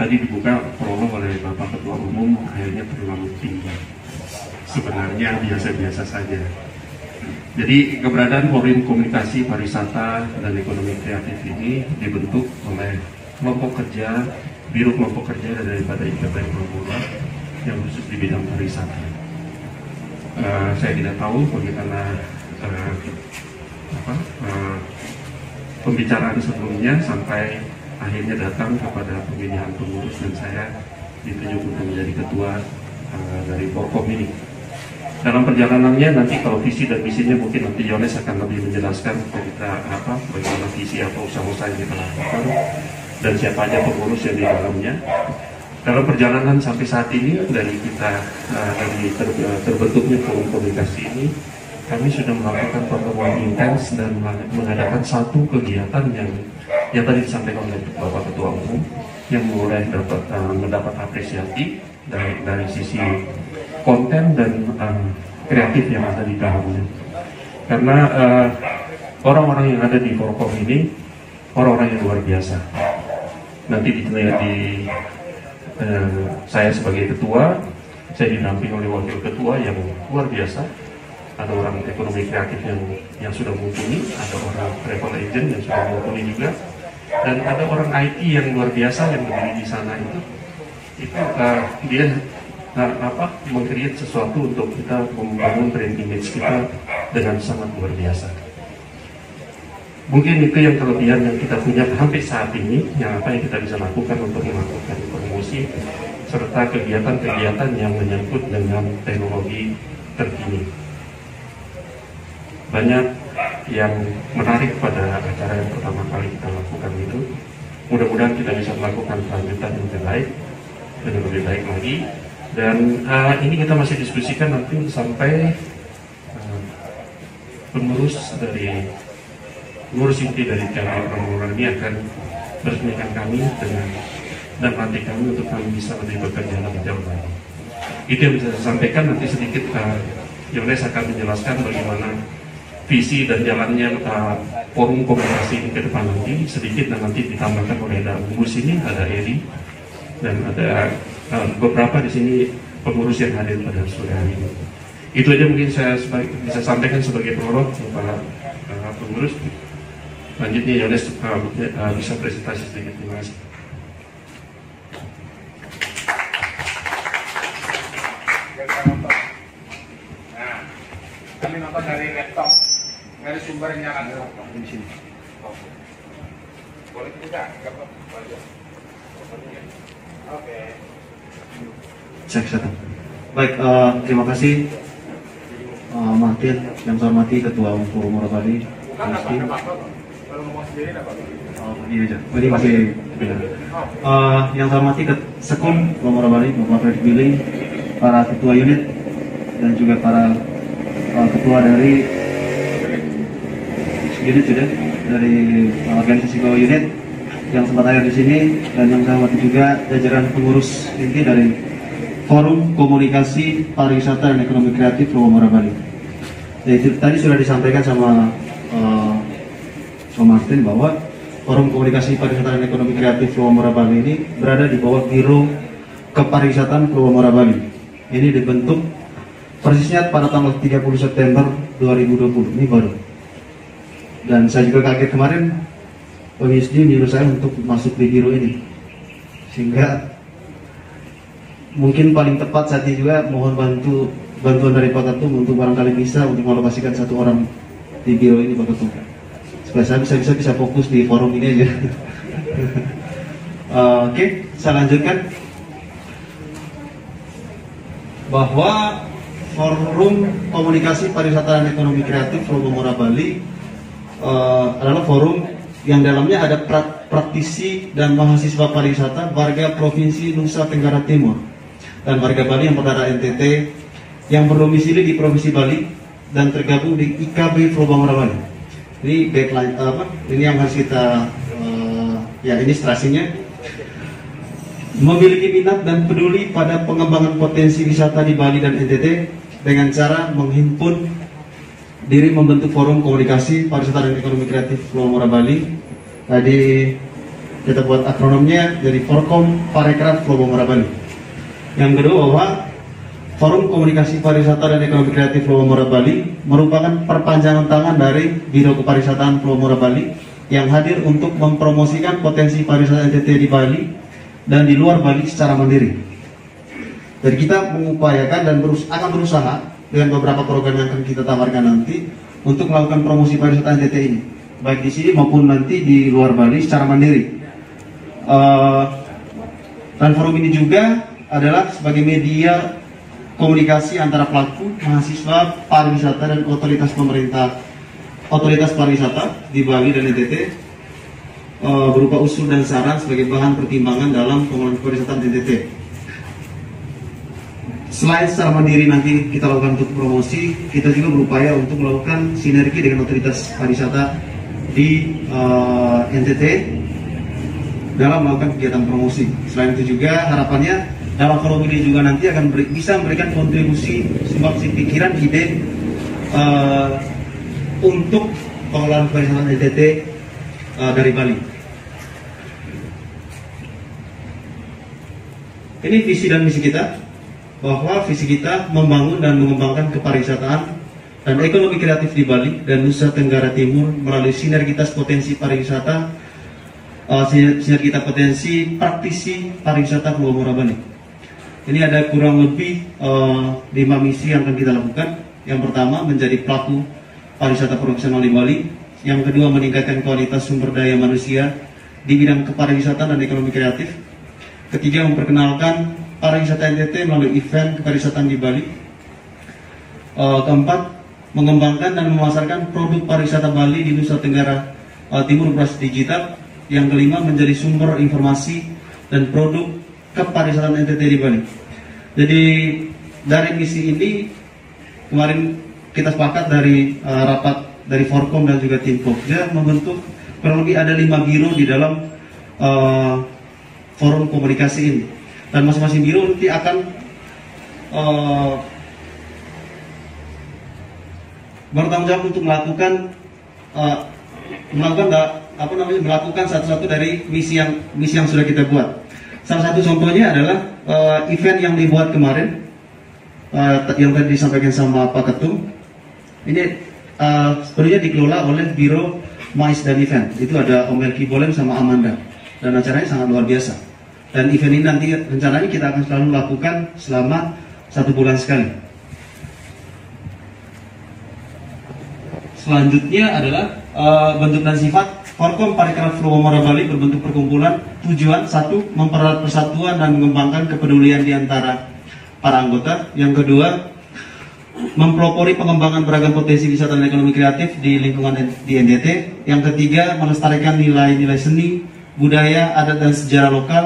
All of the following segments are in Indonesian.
tadi dibuka prolog oleh Bapak Ketua Umum akhirnya terlalu tinggi. Sebenarnya biasa-biasa saja. Jadi keberadaan Forum Komunikasi Pariwisata dan Ekonomi Kreatif ini dibentuk oleh kelompok kerja, Biro Kelompok Kerja daripada IKP Pramula yang khusus di bidang pariwisata. Saya tidak tahu bagaimana pembicaraan sebelumnya sampai akhirnya datang kepada pemilihan pengurus dan saya ditunjuk untuk menjadi ketua dari Forkom ini. Dalam perjalanannya nanti kalau visi dan misinya mungkin nanti Yones akan lebih menjelaskan kita bagaimana visi atau usaha-usaha yang kita lakukan dan siapa aja pengurus yang di dalamnya. Dalam perjalanan sampai saat ini dari kita dari terbentuknya forum komunikasi ini, kami sudah melakukan pertemuan intens dan mengadakan satu kegiatan yang tadi disampaikan oleh Bapak Ketua Umum yang mulai mendapat apresiasi dari sisi konten dan kreatif yang ada di dalamnya. Karena orang-orang yang ada di Forkom ini orang-orang yang luar biasa. Nanti saya sebagai ketua, saya didampingi oleh wakil ketua yang luar biasa. Ada orang ekonomi kreatif yang sudah mumpuni, ada orang travel agent yang sudah mumpuni juga, dan ada orang IT yang luar biasa yang berdiri di sana itu dia meng-create sesuatu untuk kita membangun brand image kita dengan sangat luar biasa. Mungkin itu yang kelebihan yang kita punya sampai saat ini, yang kita bisa lakukan untuk melakukan promosi serta kegiatan-kegiatan yang menyangkut dengan teknologi terkini. Banyak yang menarik pada acara yang pertama kali kita lakukan itu. Mudah-mudahan kita bisa melakukan kelanjutan yang lebih baik dan lebih baik lagi. Dan ini kita masih diskusikan nanti sampai pengurus inti dari channel Pramula ini akan meresmikan kami dan nanti kami untuk kami bisa lebih bekerja lebih jauh lagi. Itu yang bisa saya sampaikan. Nanti sedikit Yones akan menjelaskan bagaimana visi dan jalannya forum komunikasi ini ke depan nanti sedikit, dan nanti ditambahkan oleh ada pengurus ini, ada Eri dan ada beberapa di sini pengurus yang hadir pada sore hari ini. Itu aja mungkin saya bisa sampaikan sebagai prolog kepada pengurus. Lanjutnya Yones bisa presentasi sedikit. Terima kasih. Nah, kami nonton dari laptop, dari sumbernya kan di sini. Boleh juga, nggak apa-apa. Oke. Cek. Baik, terima kasih Martin, yang saya hormati Ketua Umum Forum Morabali. Bukan apa-apa, kalau ngomong sendiri apa? Ini aja, ini masih beda. Yang saya hormati Sekum Forum Morabali, Bapak Fredrik Billing, para ketua unit dan juga para ketua dari unit sudah dari organisasi bawah unit yang sempat hadir di sini, dan yang saya hormati juga jajaran pengurus inti dari Forum Komunikasi Pariwisata dan Ekonomi Kreatif Pulau Muara Bali. Jadi tadi sudah disampaikan sama Martin bahwa Forum Komunikasi Pariwisata dan Ekonomi Kreatif Pulau Muara Bali ini berada di bawah Biro Kepariwisataan Pulau Muara Bali. Ini dibentuk persisnya pada tanggal 30 September 2020, ini baru. Dan saya juga kaget kemarin PWSD menyuruh saya untuk masuk di biro ini, sehingga mungkin paling tepat saat ini juga mohon bantuan dari Pak Ketum untuk barangkali bisa untuk mengalokasikan satu orang di biro ini, Pak Ketum, supaya saya bisa fokus di forum ini aja. Oke, saya lanjutkan bahwa Forum Komunikasi Pariwisata dan Ekonomi Kreatif Pulau Muara Bali adalah forum yang dalamnya ada praktisi dan mahasiswa pariwisata warga Provinsi Nusa Tenggara Timur dan warga Bali yang berada NTT yang berdomisili di Provinsi Bali dan tergabung di IKB Pulau Muara Bali. Ini backline ini yang harus kita ini strasinya. Memiliki minat dan peduli pada pengembangan potensi wisata di Bali dan NTT dengan cara menghimpun diri membentuk Forum Komunikasi Pariwisata dan Ekonomi Kreatif Pulau Muara Bali. Tadi kita buat akronimnya jadi Forkom Parekraf Pulau Bali. Yang kedua bahwa Forum Komunikasi Pariwisata dan Ekonomi Kreatif Pulau Bali merupakan perpanjangan tangan dari Biro Kepariwisataan Pulau Bali yang hadir untuk mempromosikan potensi pariwisata NTT di Bali dan di luar Bali secara mandiri. Jadi kita mengupayakan dan akan berusaha dengan beberapa program yang akan kita tawarkan nanti untuk melakukan promosi pariwisata NTT ini, baik di sini maupun nanti di luar Bali secara mandiri. Dan forum ini juga adalah sebagai media komunikasi antara pelaku, mahasiswa, pariwisata dan otoritas pariwisata di Bali dan NTT, berupa usul dan saran sebagai bahan pertimbangan dalam pengelolaan pariwisata NTT. Selain secara mandiri nanti kita lakukan untuk promosi, kita juga berupaya untuk melakukan sinergi dengan otoritas pariwisata di NTT dalam melakukan kegiatan promosi. Selain itu juga harapannya dalam forum ini juga nanti akan bisa memberikan kontribusi sumbangsi pikiran, ide untuk pengelolaan pariwisata NTT dari Bali. Ini visi dan misi kita, bahwa visi kita membangun dan mengembangkan kepariwisataan dan ekonomi kreatif di Bali dan Nusa Tenggara Timur melalui sinergitas potensi pariwisata, sinergitas potensi praktisi pariwisata Pulau Bali. Ini ada kurang lebih 5 misi yang akan kita lakukan. Yang pertama, menjadi pelaku pariwisata profesional di Bali. Yang kedua, meningkatkan kualitas sumber daya manusia di bidang kepariwisataan dan ekonomi kreatif. Ketiga, memperkenalkan pariwisata NTT melalui event kepariwisataan di Bali. Keempat, mengembangkan dan memasarkan produk pariwisata Bali di Nusa Tenggara Timur berbasis digital. Yang kelima, menjadi sumber informasi dan produk kepariwisataan NTT di Bali. Jadi dari misi ini kemarin kita sepakat dari rapat dari Forkom dan juga tim Pokja membentuk kurang lebih ada 5 biro di dalam forum komunikasi ini. Dan masing-masing biro nanti akan bertanggung jawab untuk melakukan satu-satu dari misi yang sudah kita buat. Salah satu contohnya adalah event yang dibuat kemarin yang tadi disampaikan sama Pak Ketum. Ini sebenarnya dikelola oleh Biro Mais dan Event. Itu ada Om Melki Bolem sama Amanda. Dan acaranya sangat luar biasa. Dan event ini nanti rencananya kita akan selalu lakukan selama 1 bulan sekali. Selanjutnya adalah bentuk dan sifat Forkom Parekraf Pulau Bali berbentuk perkumpulan. Tujuan 1, mempererat persatuan dan mengembangkan kepedulian di antara para anggota. Yang kedua, mempelopori pengembangan beragam potensi wisata dan ekonomi kreatif di lingkungan di NTT. Yang ketiga, melestarikan nilai-nilai seni, budaya, adat dan sejarah lokal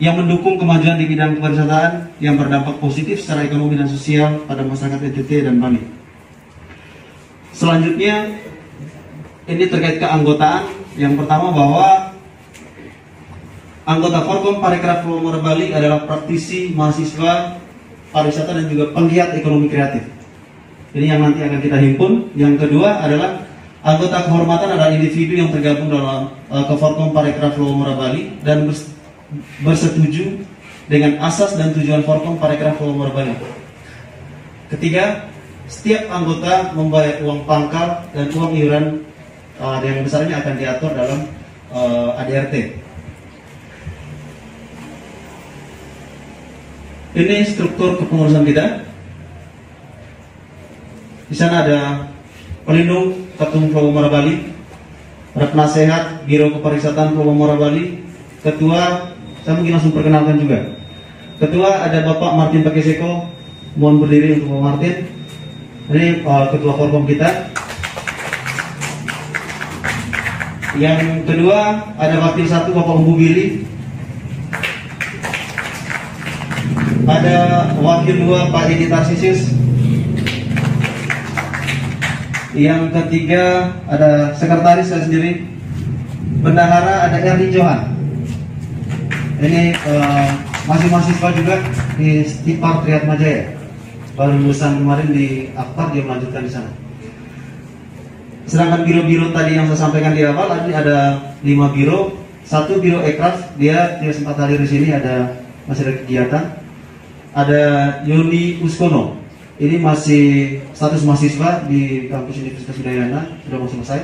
yang mendukung kemajuan di bidang kepariwisataan yang berdampak positif secara ekonomi dan sosial pada masyarakat NTT dan Bali. Selanjutnya, ini terkait keanggotaan. Yang pertama bahwa anggota Forkom Parekraf Pulau Bali adalah praktisi, mahasiswa, pariwisata dan juga penggiat ekonomi kreatif. Ini yang nanti akan kita himpun. Yang kedua adalah anggota kehormatan adalah individu yang tergabung dalam ke Forkom Parekraf Pulau Bali dan bersetuju dengan asas dan tujuan Forkom Parekraf Pulau Bali. Ketiga, setiap anggota membayar uang pangkal dan uang iuran yang besarnya akan diatur dalam ADRT. Ini struktur kepengurusan kita. Di sana ada pelindung Ketum Pulau Bali, ada penasehat Biro Kepariwisataan Pulau Bali, ketua. Saya mungkin langsung perkenalkan juga. Ketua ada Bapak Martin Pakiseko. Mohon berdiri untuk Bapak Martin. Ini ketua Forkom kita. Yang kedua ada Wakil 1 Bapak Umbu Billy. Ada Wakil 2 Pak Edi Tarsisius. Yang ketiga ada Sekretaris saya sendiri. Bendahara ada Ernie Johan. Ini masih mahasiswa juga di Stipar Triat Majaya. Baru lulusan kemarin di Akbar, dia melanjutkan di sana. Sedangkan biro-biro tadi yang saya sampaikan di awal, tadi ada 5 biro Satu Biro Ekraf, dia tidak sempat hadir di sini, masih ada kegiatan. Ada Yoni Uskono, ini masih status mahasiswa di kampus Universitas Udayana, sudah mau selesai.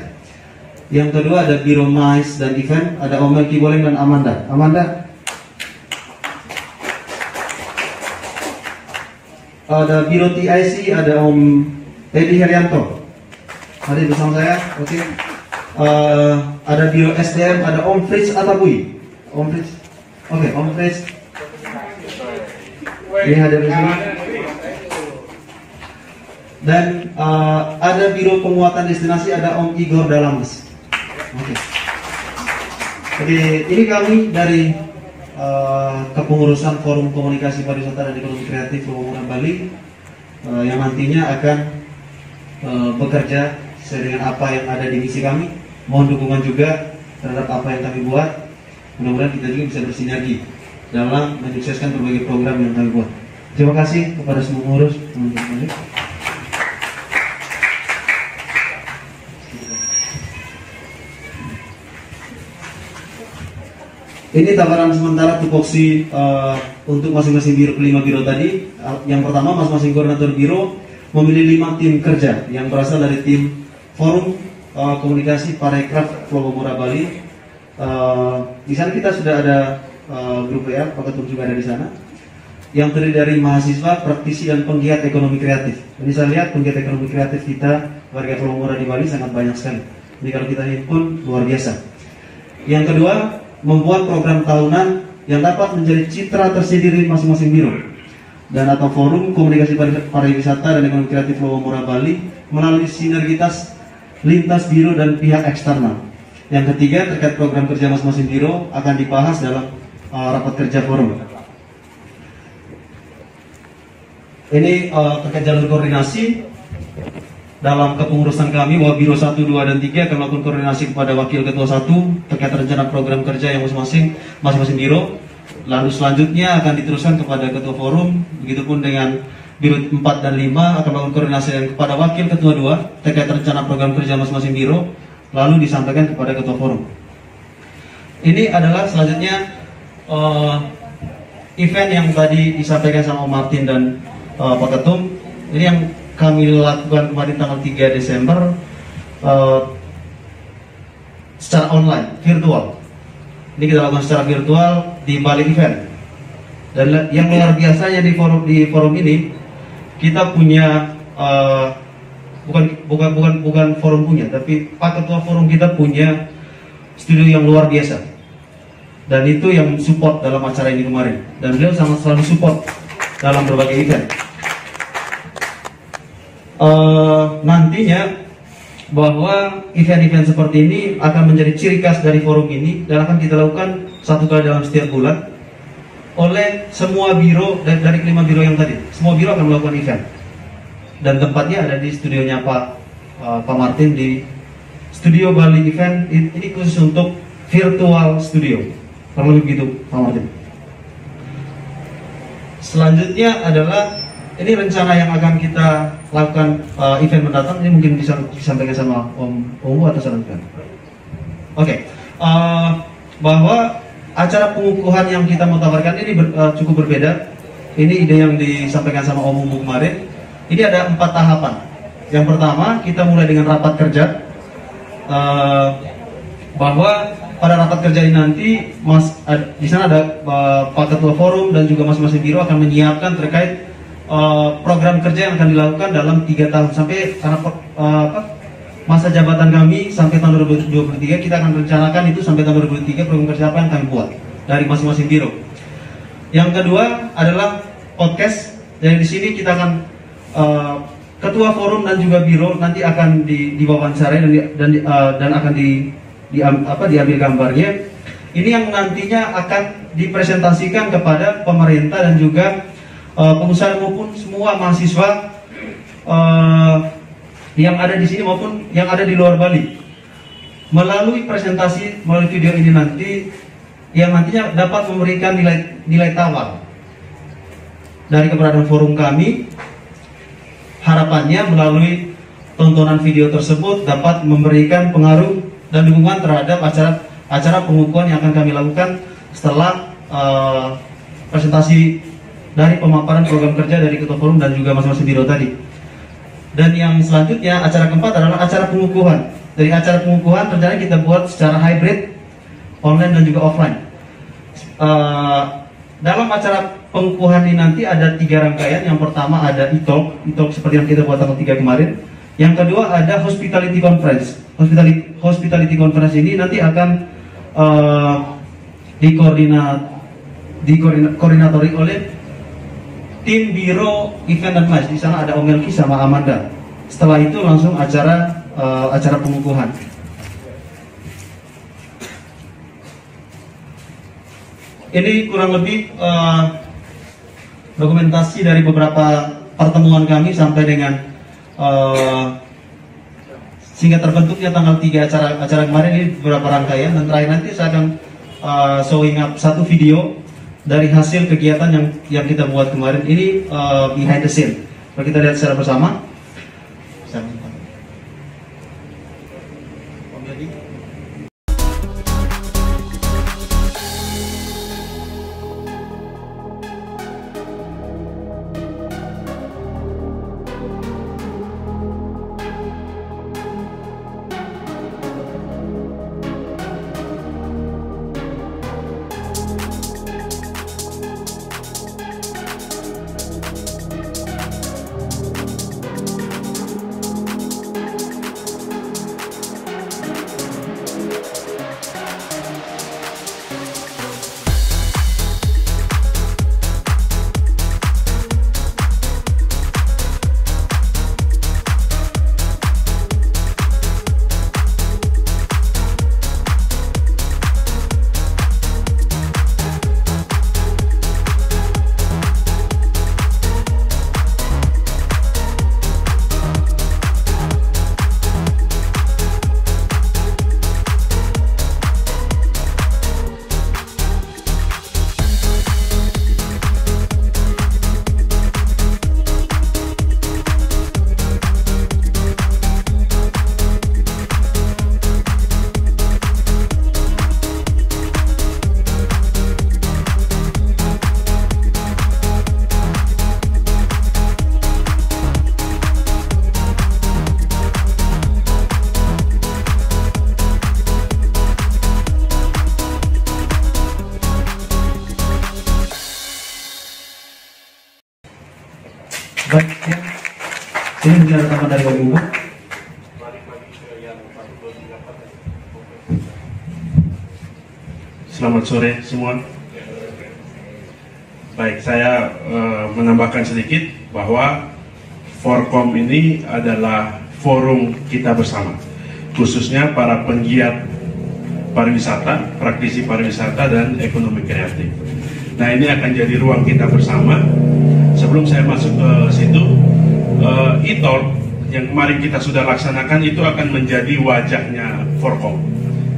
Yang kedua ada Biro Mais dan Event, ada Om Melki Boleng dan Amanda. Ada Biro TIC, ada Om Edi Herianto. Hadir bersama saya, oke. Ada Biro SDM, ada Om Fritz Atabui. Om Fritz. Ini hadir di sini. Dan ada Biro Penguatan Destinasi, ada Om Igor Dalamas. Oke. Jadi ini kami dari kepengurusan Forum Komunikasi Pariwisata dan Ekonomi Kreatif Lowomora Bali yang nantinya akan bekerja sesuai dengan apa yang ada di misi kami. Mohon dukungan juga terhadap apa yang kami buat. Mudah-mudahan kita juga bisa bersinergi dalam menyukseskan berbagai program yang kami buat. Terima kasih kepada semua pengurus. Ini tawaran sementara tupoksi untuk masing-masing biro, kelima biro tadi. Yang pertama, masing-masing koordinator biro memilih 5 tim kerja yang berasal dari tim Forum Komunikasi Parekraf Lowomora Bali. Di sana kita sudah ada grup WA, Pak Ketum juga ada di sana. Yang terdiri dari mahasiswa, praktisi, dan penggiat ekonomi kreatif. Ini saya lihat penggiat ekonomi kreatif kita warga Lowomora di Bali sangat banyak sekali. Jadi kalau kita himpun luar biasa. Yang kedua, membuat program tahunan yang dapat menjadi citra tersendiri masing-masing biro dan atau Forum Komunikasi Pariwisata dan Ekonomi Kreatif Lowomora Bali melalui sinergitas lintas biro dan pihak eksternal. Yang ketiga, terkait program kerja masing-masing biro akan dibahas dalam rapat kerja forum. Ini terkait jalur koordinasi. Dalam kepengurusan kami, bahwa Biro 1, 2, dan 3 akan melakukan koordinasi kepada Wakil Ketua 1 terkait rencana program kerja yang masing-masing biro. Lalu selanjutnya akan diteruskan kepada Ketua Forum. Begitupun dengan Biro 4 dan 5 akan melakukan koordinasi kepada Wakil Ketua 2 terkait rencana program kerja masing-masing biro. Lalu disampaikan kepada Ketua Forum. Ini adalah selanjutnya event yang tadi disampaikan sama Om Martin dan Pak Ketum. Ini yang kami lakukan kemarin tanggal 3 Desember secara online, virtual. Ini kita lakukan secara virtual di Bali Event. Dan yang luar biasanya di forum ini, kita punya bukan forum punya, tapi Pak Ketua Forum kita punya studio yang luar biasa. Dan itu yang support dalam acara ini kemarin. Dan beliau sangat selalu support dalam berbagai event. Nantinya bahwa event-event seperti ini akan menjadi ciri khas dari forum ini dan akan kita lakukan 1 kali dalam setiap bulan oleh semua biro dari 5 biro yang tadi. Semua biro akan melakukan event dan tempatnya ada di studionya Pak Martin di Studio Bali Event. Ini khusus untuk virtual studio, kalau begitu Pak Martin. Selanjutnya adalah ini rencana yang akan kita lakukan event mendatang. Ini mungkin bisa disampaikan sama Om atau sarankan. Oke. Bahwa acara pengukuhan yang kita mau tawarkan ini cukup berbeda. Ini ide yang disampaikan sama Om kemarin. Ini ada 4 tahapan. Yang pertama, kita mulai dengan rapat kerja. Bahwa pada rapat kerja ini nanti di sana ada Pak Ketua Forum dan juga masing-masing biro akan menyiapkan terkait program kerja yang akan dilakukan dalam 3 tahun sampai karena masa jabatan kami sampai tahun 2023. Kita akan rencanakan itu sampai tahun 2023 program kerja apa yang kami buat dari masing-masing biro. Yang kedua adalah podcast. Jadi di sini kita akan Ketua Forum dan juga biro nanti akan diwawancarai dan akan diambil gambarnya. Ini yang nantinya akan dipresentasikan kepada pemerintah dan juga pengusaha maupun semua mahasiswa yang ada di sini maupun yang ada di luar Bali. Melalui presentasi, melalui video ini nanti yang nantinya dapat memberikan nilai tawar dari keberadaan forum kami. Harapannya melalui tontonan video tersebut dapat memberikan pengaruh dan dukungan terhadap acara acara pengukuhan yang akan kami lakukan setelah presentasi dari pemaparan program kerja dari Ketua Forum dan juga masing-masing biro tadi. Dan yang selanjutnya, acara keempat adalah acara pengukuhan. Dari acara pengukuhan rencana kita buat secara hybrid, online dan juga offline. Dalam acara pengukuhan ini nanti ada 3 rangkaian. Yang pertama ada e-talk seperti yang kita buat tanggal 3 kemarin. Yang kedua ada hospitality conference. Hospitality conference ini nanti akan dikoordinatori oleh tim biro event dan match. Di sana ada Om Melki sama Amanda. Setelah itu langsung acara pengukuhan. Ini kurang lebih dokumentasi dari beberapa pertemuan kami sampai dengan sehingga terbentuknya tanggal 3 acara kemarin. Ini beberapa rangkaian, dan terakhir nanti saya akan showing up satu video dari hasil kegiatan yang kita buat kemarin. Ini behind the scene. Kalau kita lihat secara bersama. Baik, ya. Ini mungkin ada tambahan dari Ibu. Selamat sore semua. Baik, saya menambahkan sedikit bahwa Forkom ini adalah forum kita bersama, khususnya para penggiat pariwisata, praktisi pariwisata dan ekonomi kreatif. Nah, ini akan jadi ruang kita bersama. Sebelum saya masuk ke situ, e-talk yang kemarin kita sudah laksanakan itu akan menjadi wajahnya Forkom.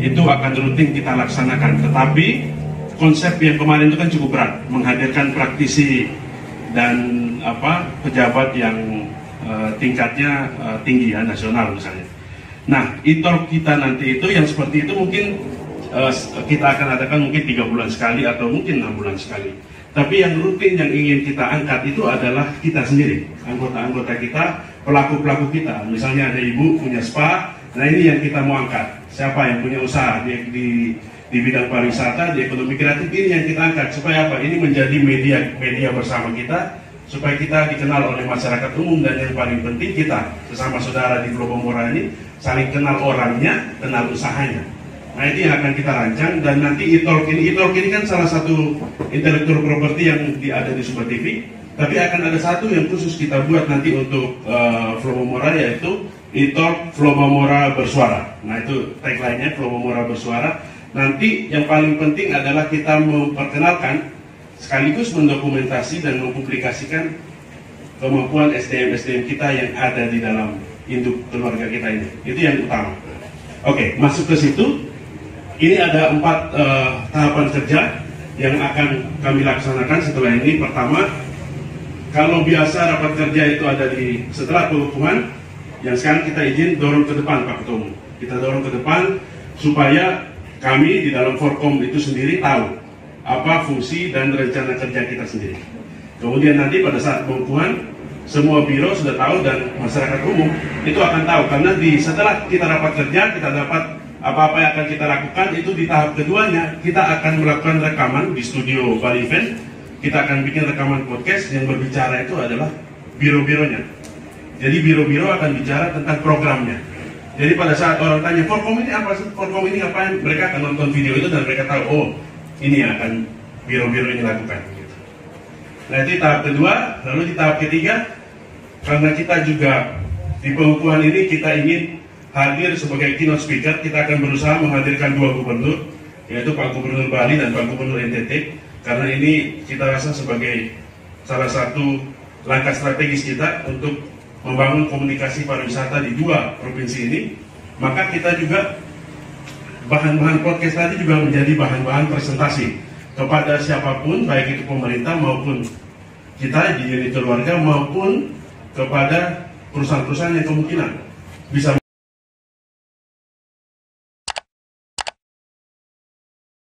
Itu akan rutin kita laksanakan, tetapi konsep yang kemarin itu kan cukup berat, menghadirkan praktisi dan pejabat yang tingkatnya tinggi ya, nasional misalnya. Nah, e-talk kita nanti itu yang seperti itu mungkin kita akan adakan mungkin 3 bulan sekali atau mungkin 6 bulan sekali. Tapi yang rutin yang ingin kita angkat itu adalah kita sendiri, anggota-anggota kita, pelaku-pelaku kita. Misalnya ada ibu punya spa, nah ini yang kita mau angkat. Siapa yang punya usaha di bidang pariwisata, di ekonomi kreatif, ini yang kita angkat. Supaya apa? Ini menjadi media bersama kita, supaya kita dikenal oleh masyarakat umum, dan yang paling penting kita, sesama saudara di Flow Pomora ini, saling kenal orangnya, kenal usahanya. Nah, itu yang akan kita rancang. Dan nanti e-talk ini kan salah satu intellectual property yang ada di Super TV, tapi akan ada satu yang khusus kita buat nanti untuk Flow Pomora, yaitu e-talk Flow Pomora bersuara. Nah, itu tagline-nya, Flow Pomora bersuara. Nanti yang paling penting adalah kita memperkenalkan sekaligus mendokumentasi dan mempublikasikan kemampuan SDM kita yang ada di dalam induk keluarga kita ini. Itu yang utama. Oke, masuk ke situ. Ini ada 4 tahapan kerja yang akan kami laksanakan setelah ini. Pertama, kalau biasa rapat kerja itu ada setelah pengukuhan, yang sekarang kita izin dorong ke depan Pak Ketua Umum. Kita dorong ke depan supaya kami di dalam Forkom itu sendiri tahu apa fungsi dan rencana kerja kita sendiri. Kemudian nanti pada saat pengukuhan, semua biro sudah tahu dan masyarakat umum itu akan tahu, karena setelah kita rapat kerja, kita dapat apa-apa yang akan kita lakukan. Itu di tahap keduanya kita akan melakukan rekaman di studio Bali Event. Kita akan bikin rekaman podcast yang berbicara itu adalah biro-bironya. Jadi biro-biro akan bicara tentang programnya. Jadi pada saat orang tanya Forkom ini apa sih, Forkom ini ngapain, mereka akan nonton video itu dan mereka tahu, oh ini yang akan biro-biro ini lakukan. Nah itu tahap kedua. Lalu di tahap ketiga, karena kita juga di pengukuhan ini kita ingin hadir sebagai keynote speaker, kita akan berusaha menghadirkan 2 gubernur, yaitu Pak Gubernur Bali dan Pak Gubernur NTT, karena ini kita rasa sebagai salah satu langkah strategis kita untuk membangun komunikasi pariwisata di 2 provinsi ini. Maka kita juga bahan-bahan podcast tadi juga menjadi bahan-bahan presentasi kepada siapapun, baik itu pemerintah maupun kita di unit keluarga maupun kepada perusahaan-perusahaan yang kemungkinan bisa